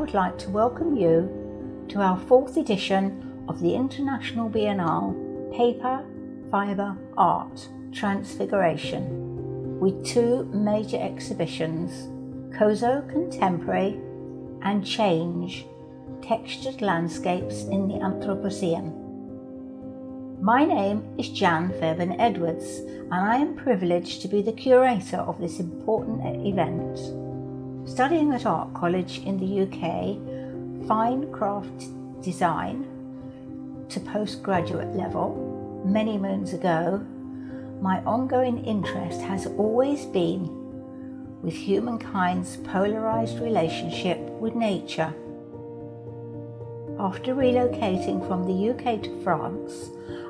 would like to welcome you to our 4th edition of the International Biennial Paper, Fibre, Art, Transfiguration, with 2 major exhibitions, Kozo Contemporary and Change, Textured Landscapes in the Anthropocene. My name is Jan Fairbairn-Edwards, and I am privileged to be the curator of this important event. Studying at Art College in the UK, fine craft design to postgraduate level many moons ago, my ongoing interest has always been with humankind's polarized relationship with nature. After relocating from the UK to France,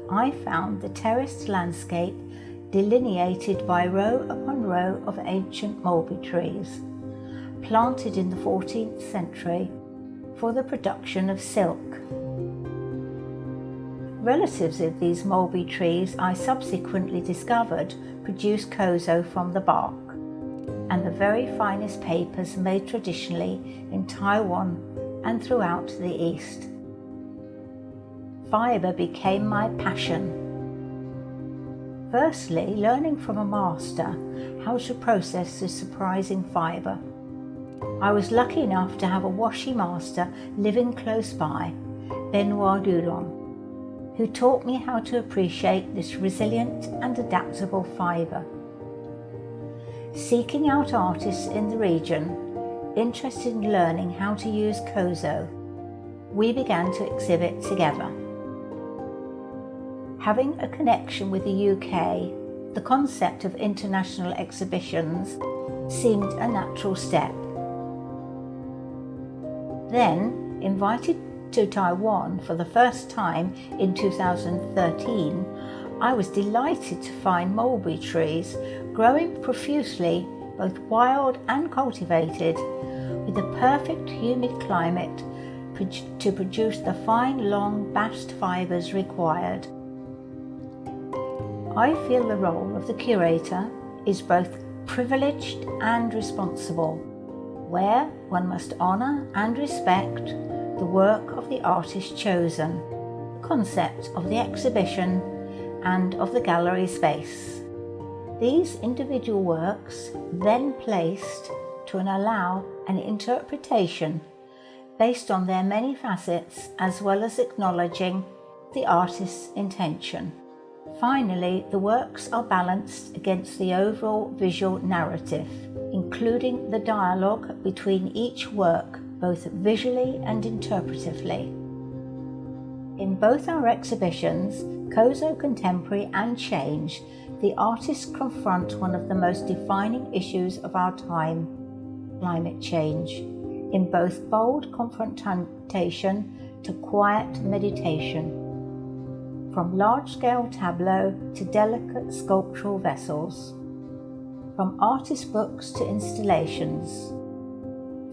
I found the terraced landscape delineated by row upon row of ancient mulberry trees, planted in the 14th century for the production of silk. Relatives of these mulberry trees I subsequently discovered produce kozo from the bark and the very finest papers made traditionally in Taiwan and throughout the East. Fibre became my passion. Firstly, learning from a master how to process this surprising fibre. I was lucky enough to have a washi master living close by, Biennial, who taught me how to appreciate this resilient and adaptable fibre. Seeking out artists in the region interested in learning how to use kozo, we began to exhibit together. Having a connection with the UK, the concept of international exhibitions seemed a natural step. Then, invited to Taiwan for the first time in 2013, I was delighted to find mulberry trees growing profusely, both wild and cultivated, with a perfect humid climate to produce the fine, long, bast fibres required. I feel the role of the curator is both privileged and responsible, where one must honour and respect the work of the artist chosen, the concept of the exhibition and of the gallery space. These individual works then placed to allow an interpretation based on their many facets, as well as acknowledging the artist's intention. Finally, the works are balanced against the overall visual narrative, including the dialogue between each work, both visually and interpretively. In both our exhibitions, Kozo Contemporary and Change, the artists confront one of the most defining issues of our time, climate change, in both bold confrontation to quiet meditation. From large-scale tableau to delicate sculptural vessels, from artist books to installations,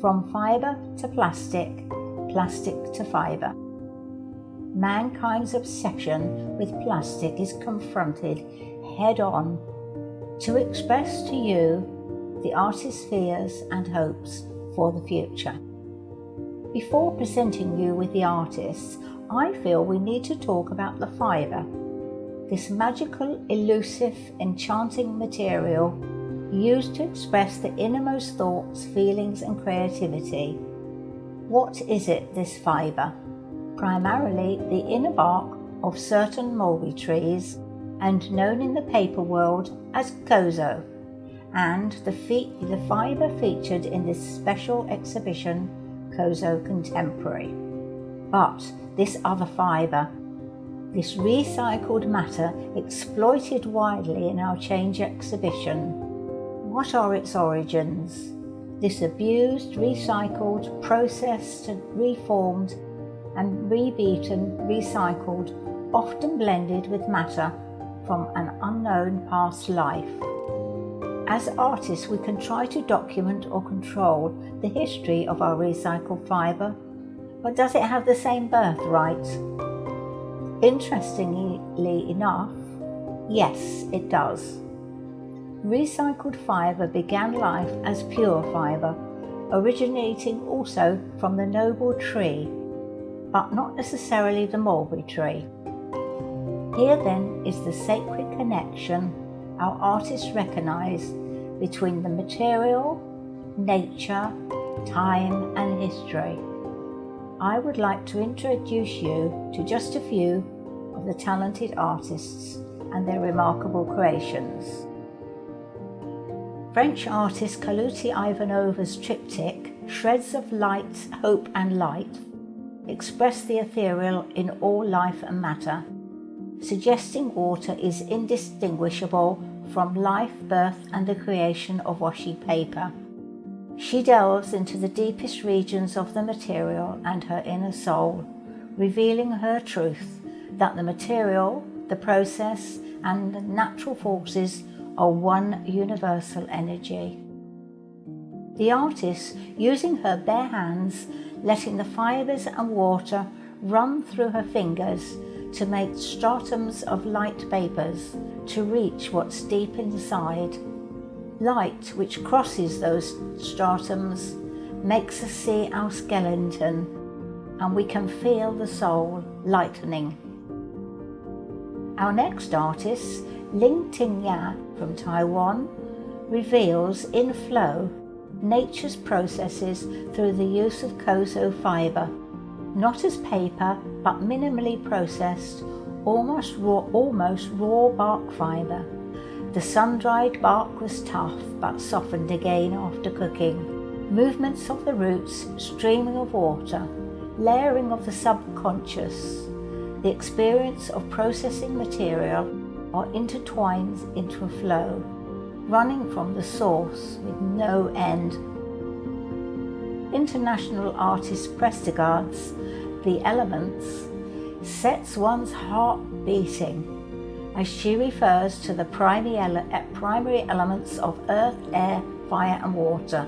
from fibre to plastic, plastic to fibre. Mankind's obsession with plastic is confronted head-on to express to you the artist's fears and hopes for the future. Before presenting you with the artists, I feel we need to talk about the fibre, this magical, elusive, enchanting material used to express the innermost thoughts, feelings and creativity. What is it, this fibre? Primarily the inner bark of certain mulberry trees, and known in the paper world as kozo, and the fibre featured in this special exhibition, Kozo Contemporary. But this other fibre, this recycled matter exploited widely in our Change exhibition, what are its origins? This abused, recycled, processed, reformed and rebeaten, recycled, often blended with matter from an unknown past life. As artists, we can try to document or control the history of our recycled fibre, but does it have the same birthright? Interestingly enough, yes, it does. Recycled fibre began life as pure fibre, originating also from the noble tree, but not necessarily the mulberry tree. Here then is the sacred connection our artists recognise between the material, nature, time and history. I would like to introduce you to just a few of the talented artists and their remarkable creations. French artist Kaluti Ivanova's triptych, Shreds of Light, Hope and Light, express the ethereal in all life and matter, suggesting water is indistinguishable from life, birth and the creation of washi paper. She delves into the deepest regions of the material and her inner soul, revealing her truth that the material, the process and the natural forces are one universal energy. The artist, using her bare hands, letting the fibres and water run through her fingers to make stratums of light papers to reach what's deep inside. Light which crosses those stratums makes us see our skeleton, and we can feel the soul lightening. Our next artist, Ling Ting Ya from Taiwan, reveals in flow nature's processes through the use of kozo fibre, not as paper but minimally processed, almost raw bark fibre. The sun-dried bark was tough but softened again after cooking. Movements of the roots, streaming of water, layering of the subconscious, the experience of processing material are intertwined into a flow, running from the source with no end. International artist Prestigard's The Elements sets one's heart beating as she refers to the primary elements of earth, air, fire and water.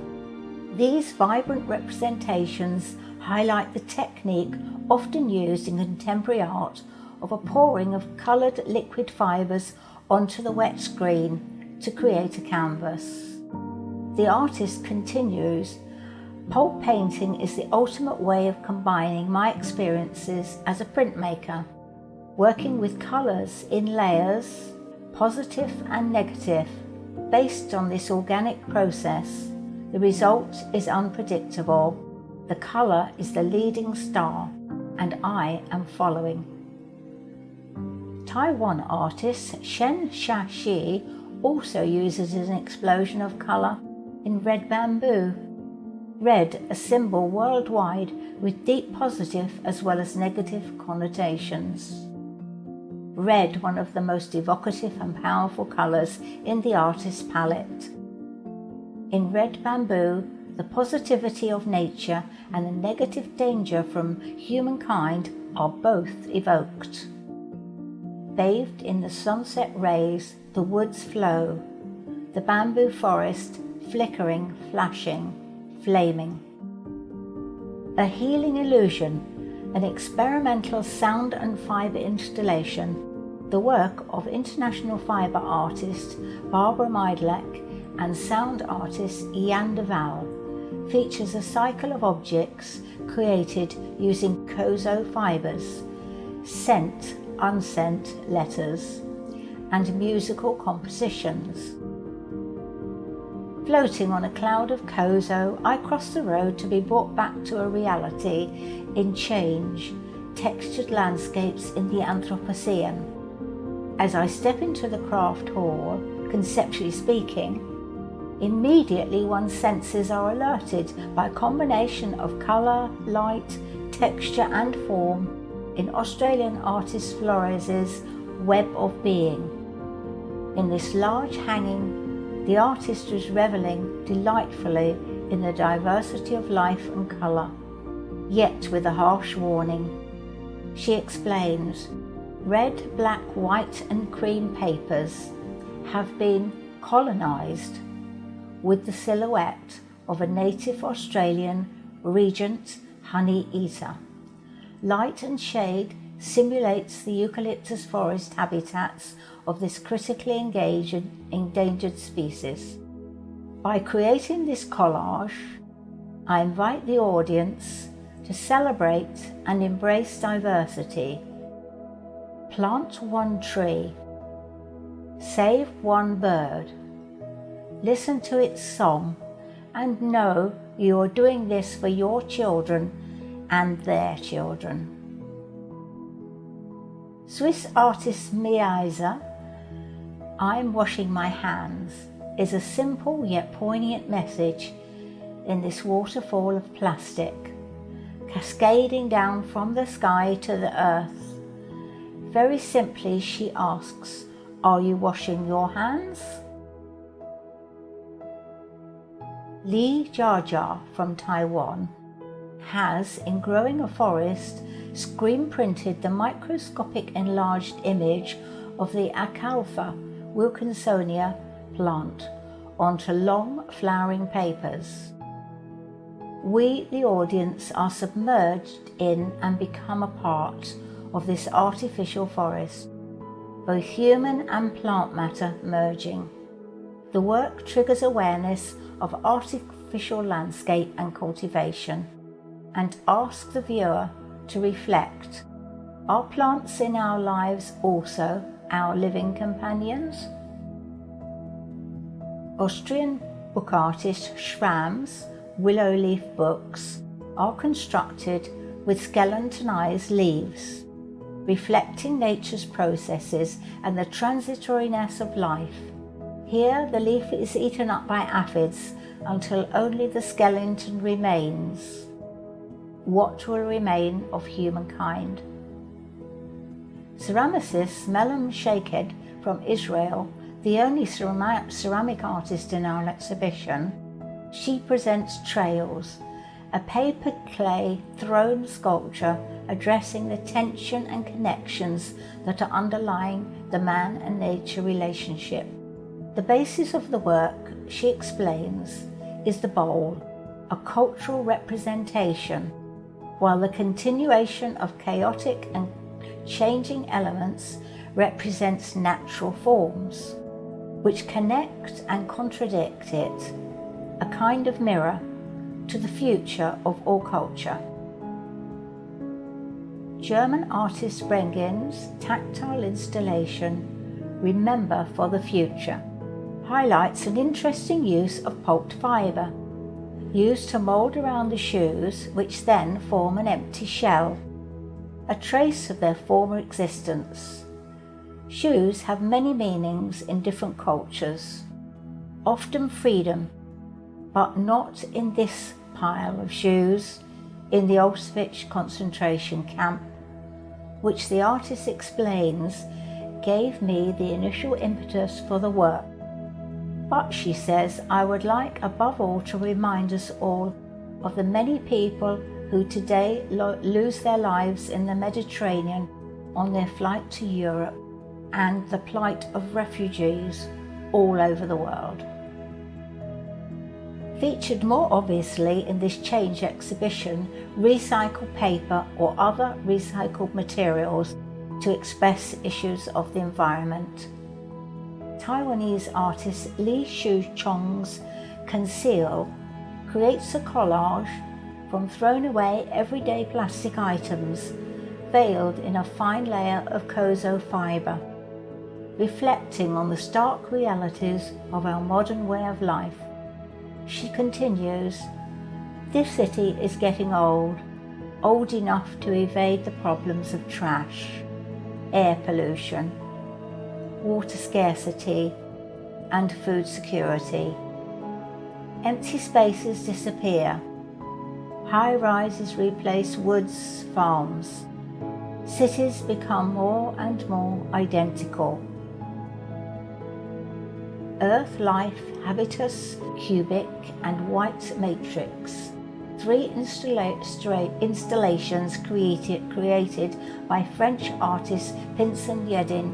These vibrant representations highlight the technique often used in contemporary art of a pouring of coloured liquid fibres onto the wet screen to create a canvas. The artist continues, "Pulp painting is the ultimate way of combining my experiences as a printmaker, working with colours in layers, positive and negative. Based on this organic process, the result is unpredictable. The colour is the leading star, and I am following." Taiwan artist Shen Shashi also uses an explosion of colour in red bamboo. Red, a symbol worldwide with deep positive as well as negative connotations. Red, one of the most evocative and powerful colours in the artist's palette. In red bamboo, the positivity of nature and the negative danger from humankind are both evoked. Bathed in the sunset rays, the woods flow, the bamboo forest flickering, flashing, flaming. A healing illusion, an experimental sound and fibre installation, the work of international fibre artist Barbara Meidlek and sound artist Jan de Waal, features a cycle of objects created using kozo fibres, sent, unsent letters, and musical compositions. Floating on a cloud of kozo, I cross the road to be brought back to a reality in change, textured landscapes in the Anthropocene. As I step into the craft hall, conceptually speaking, immediately one's senses are alerted by a combination of colour, light, texture and form in Australian artist Flores's Web of Being. In this large hanging, the artist was revelling delightfully in the diversity of life and colour, yet with a harsh warning. She explains, red, black, white and cream papers have been colonised with the silhouette of a native Australian regent honey eater. Light and shade simulates the eucalyptus forest habitats of this critically endangered species. By creating this collage, I invite the audience to celebrate and embrace diversity. Plant one tree. Save one bird. Listen to its song and know you are doing this for your children and their children. Swiss artist Miaisa, I'm washing my hands, is a simple yet poignant message in this waterfall of plastic, cascading down from the sky to the earth. Very simply, she asks, are you washing your hands? Li Jiajia from Taiwan has, in growing a forest, screen printed the microscopic enlarged image of the Alfalfa Wilkinsonia plant onto long flowering papers. We, the audience, are submerged in and become a part of this artificial forest, both human and plant matter merging. The work triggers awareness of artificial landscape and cultivation and asks the viewer to reflect, are plants in our lives also our living companions? Austrian book artist Schramm's willow leaf books are constructed with skeletonized leaves, reflecting nature's processes and the transitoriness of life. Here the leaf is eaten up by aphids until only the skeleton remains. What will remain of humankind? Ceramicist Melem Shaked from Israel, the only ceramic artist in our exhibition, she presents Trails, a paper clay throne sculpture addressing the tension and connections that are underlying the man and nature relationship. The basis of the work, she explains, is the bowl, a cultural representation, while the continuation of chaotic and changing elements represents natural forms, which connect and contradict it, a kind of mirror to the future of all culture. German artist Brengen's tactile installation, Remember for the Future, highlights an interesting use of pulped fibre, used to mould around the shoes, which then form an empty shell, a trace of their former existence. Shoes have many meanings in different cultures, often freedom, but not in this pile of shoes in the Auschwitz concentration camp, which the artist explains gave me the initial impetus for the work. But she says, I would like above all to remind us all of the many people who today lose their lives in the Mediterranean on their flight to Europe, and the plight of refugees all over the world. Featured more obviously in this change exhibition, recycled paper or other recycled materials to express issues of the environment. Taiwanese artist Li Shu-chong's Conceal creates a collage from thrown away everyday plastic items veiled in a fine layer of kozo fibre, reflecting on the stark realities of our modern way of life. She continues, this city is getting old enough to evade the problems of trash, air pollution, water scarcity, and food security. Empty spaces disappear. High rises replace woods, farms. Cities become more and more identical. Earth, life, habitus, cubic, and white matrix. 3 installations created by French artist Vincent Yedin,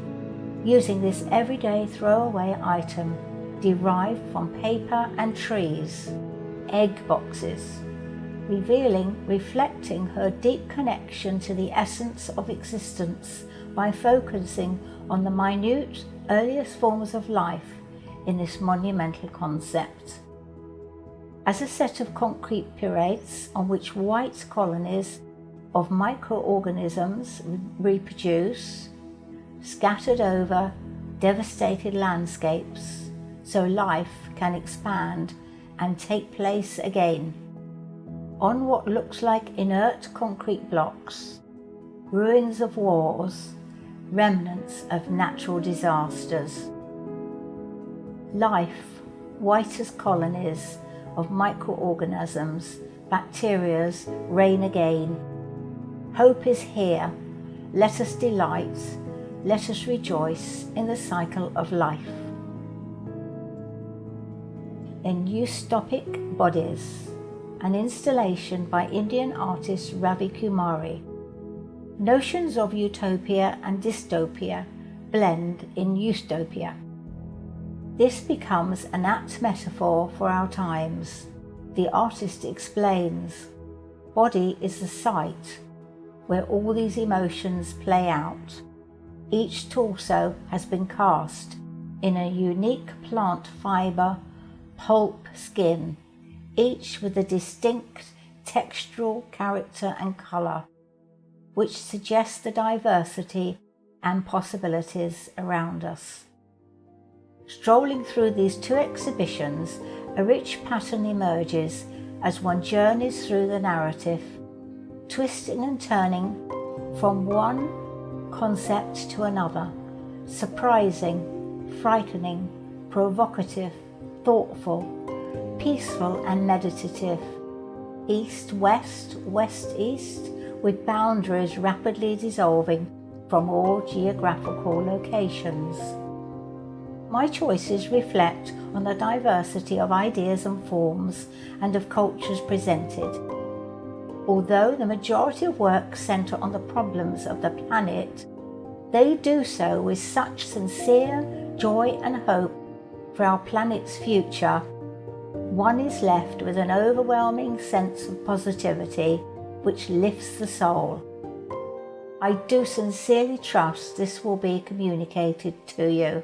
using this everyday throwaway item derived from paper and trees, egg boxes, reflecting her deep connection to the essence of existence by focusing on the minute, earliest forms of life in this monumental concept. as a set of concrete pyramids on which white colonies of microorganisms reproduce, scattered over devastated landscapes, so life can expand and take place again on what looks like inert concrete blocks, ruins of wars, remnants of natural disasters. Life, white as colonies of microorganisms, bacterias, reign again. Hope is here. Let us delight. Let us rejoice in the cycle of life. In Eustopic Bodies, an installation by Indian artist Ravi Kumari. Notions of utopia and dystopia blend in Eustopia. This becomes an apt metaphor for our times. The artist explains, body is the site where all these emotions play out. Each torso has been cast in a unique plant fibre, pulp skin, each with a distinct textural character and colour, which suggests the diversity and possibilities around us. Strolling through these two exhibitions, a rich pattern emerges as one journeys through the narrative, twisting and turning from one concept to another, surprising, frightening, provocative, thoughtful, peaceful and meditative, east-west, west-east, with boundaries rapidly dissolving from all geographical locations. My choices reflect on the diversity of ideas and forms and of cultures presented. Although the majority of works centre on the problems of the planet, they do so with such sincere joy and hope for our planet's future. One is left with an overwhelming sense of positivity which lifts the soul. I do sincerely trust this will be communicated to you.